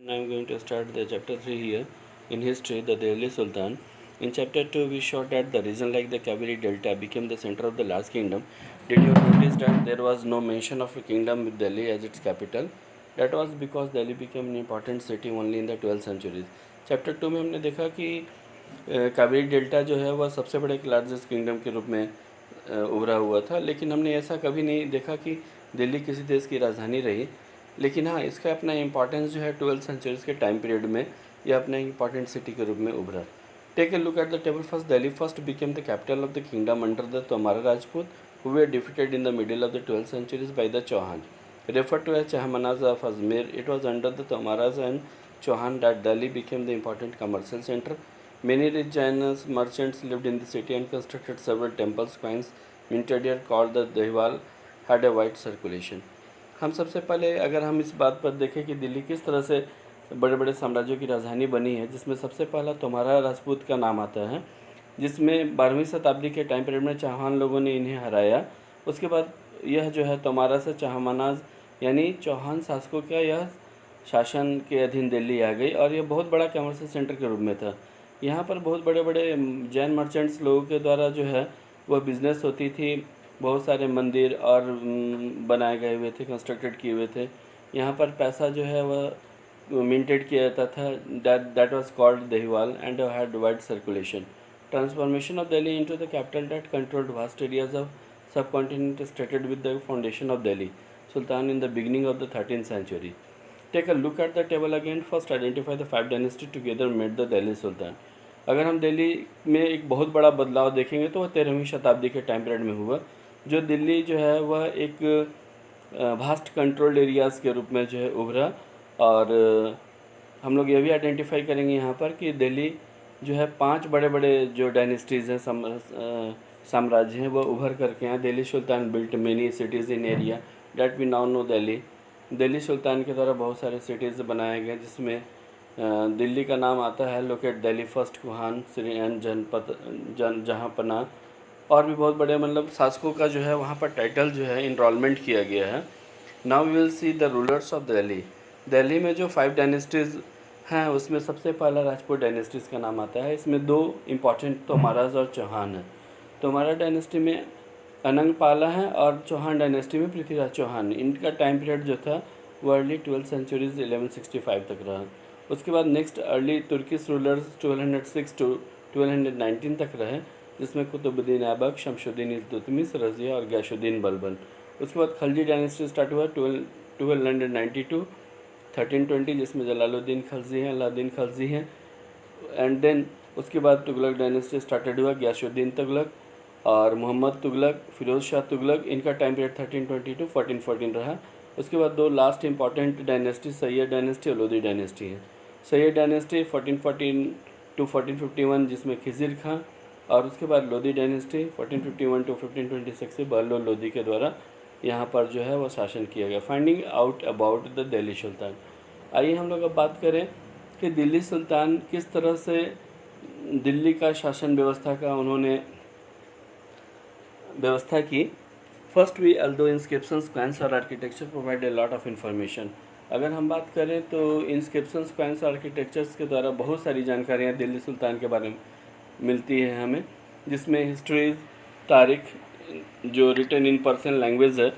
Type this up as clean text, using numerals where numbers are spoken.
I am going to start the chapter 3 here in history, the Delhi Sultan. In chapter 2, we showed that the region like the Kaveri Delta became the center of the last kingdom. Did you notice that there was no mention of a kingdom with Delhi as its capital? That was because Delhi became an important city only in the 12th century. Chapter 2 में हमने देखा कि Kaveri delta जो है वह सबसे बड़े largest kingdom के रूप में उभरा हुआ था, लेकिन हमने ऐसा कभी नहीं देखा कि दिल्ली किसी देश की राजधानी रही। लेकिन हाँ, इसका अपना इम्पॉर्टेंस जो है 12th सेंचुरीज़ के टाइम पीरियड में यह अपना इम्पॉर्टेंट सिटी के रूप में उभरा। Take a look at the table. First, Delhi first became the capital of the kingdom under the Tomara Rajput who were defeated in the middle of the 12th centuries by the Chauhan. Referred to as Chahmanaz of Ajmer, it was under the Tomaras and Chauhan that Delhi became the important commercial center. Many rich Jain merchants lived in the city and constructed several temples. Coins minted here called the Dahiwal had a wide circulation. हम सबसे पहले अगर हम इस बात पर देखें कि दिल्ली किस तरह से बड़े बड़े साम्राज्यों की राजधानी बनी है, जिसमें सबसे पहला तोमारा राजपूत का नाम आता है, जिसमें 12वीं शताब्दी के टाइम पीरियड में चौहान लोगों ने इन्हें हराया। उसके बाद यह जो है तोमारा से चहमनाज यानी चौहान शासकों का यह शासन के अधीन दिल्ली आ गई और यह बहुत बड़ा कमर्शियल सेंटर के रूप में था। यहाँ पर बहुत बड़े बड़े जैन मर्चेंट्स लोगों के द्वारा जो है वह बिज़नेस होती थी। बहुत सारे मंदिर और बनाए गए हुए थे, कंस्ट्रक्टेड किए हुए थे। यहाँ पर पैसा जो है वह मिंटेड किया जाता था। That was called Dehliwal and had wide circulation. Transformation of Delhi into the capital that controlled vast areas of subcontinent started with the foundation of Delhi Sultan in the beginning of the 13th century. Take a look at the table again. First, identify the 5 dynasties together made the Delhi Sultan. अगर हम दिल्ली में एक बहुत बड़ा बदलाव देखेंगे तो वह 13वीं शताब्दी के टाइम पीरियड में हुआ। जो दिल्ली जो है वह एक वास्ट कंट्रोल्ड एरियाज़ के रूप में जो है उभरा। और हम लोग यह भी आइडेंटिफाई करेंगे यहाँ पर कि दिल्ली जो है 5 बड़े बड़े जो डायनेस्टीज़ हैं, साम्राज्य हैं, वह उभर करके हैं। Delhi sultan built many cities in area that we now know Delhi. Delhi सुल्तान के द्वारा बहुत सारे सिटीज़ बनाए गए, जिसमें दिल्ली का नाम आता है। लोकेट दिल्ली फर्स्ट कुहान श्री एन जनपद जहाँपना और भी बहुत बड़े मतलब शासकों का जो है वहाँ पर टाइटल जो है इनरोलमेंट किया गया है। Now we will see the rulers of Delhi. Delhi में जो 5 डायनेस्टीज़ हैं उसमें सबसे पहला राजपूत डायनेस्टीज़ का नाम आता है। इसमें 2 इम्पॉर्टेंट तोमाराज और चौहान हैं। तोमारा डायनेस्टी में अनंग पाला है और चौहान डायनेस्टी में पृथ्वीराज चौहान। इनका टाइम पीरियड जो था वो अर्ली 12th सेंचुरीज 1165 तक रहा। उसके बाद next early Turkish rulers 1206 to 1219 तक रहे, जिसमें कुतुबुद्दीन ऐबक, शमशुद्दीन इल्तुतमिश, रज़िया और गयासुद्दीन बलबन। उसके बाद खलजी डायनेस्टी स्टार्ट हुआ 1292 1320, जिसमें जलालुद्दीन खलजी हैं, अलाउद्दीन खलजी हैं। एंड देन उसके बाद तुगलक डायनेस्टी स्टार्टेड हुआ, गयासुद्दीन तुगलक और मोहम्मद तुगलक, फिरोज़ शाह तुगलक। इनका टाइम पीरियड 1320 टू 1414 रहा। उसके बाद 2 last important dynasty Syed dynasty और लोधी डायनेस्टी है। सैयद डायनेस्टी 1414 टू 1451, जिसमें खिज़िर खां, और उसके बाद लोधी डायनेस्टी 1451 टू 1526 से बहलोल लोधी के द्वारा यहाँ पर जो है वह शासन किया गया। Finding out about the Delhi sultan. आइए हम लोग अब बात करें कि दिल्ली सुल्तान किस तरह से दिल्ली का शासन व्यवस्था का उन्होंने व्यवस्था की। First we although inscriptions, coins और architecture provide a lot of information. अगर हम बात करें तो इंस्क्रिप्शंस, कॉइन्स और आर्किटेक्चर्स के द्वारा बहुत सारी जानकारियाँ दिल्ली सुल्तान के बारे में मिलती है हमें, जिसमें हिस्ट्रीज, तारीख जो रिटन इन पर्शियन लैंग्वेज है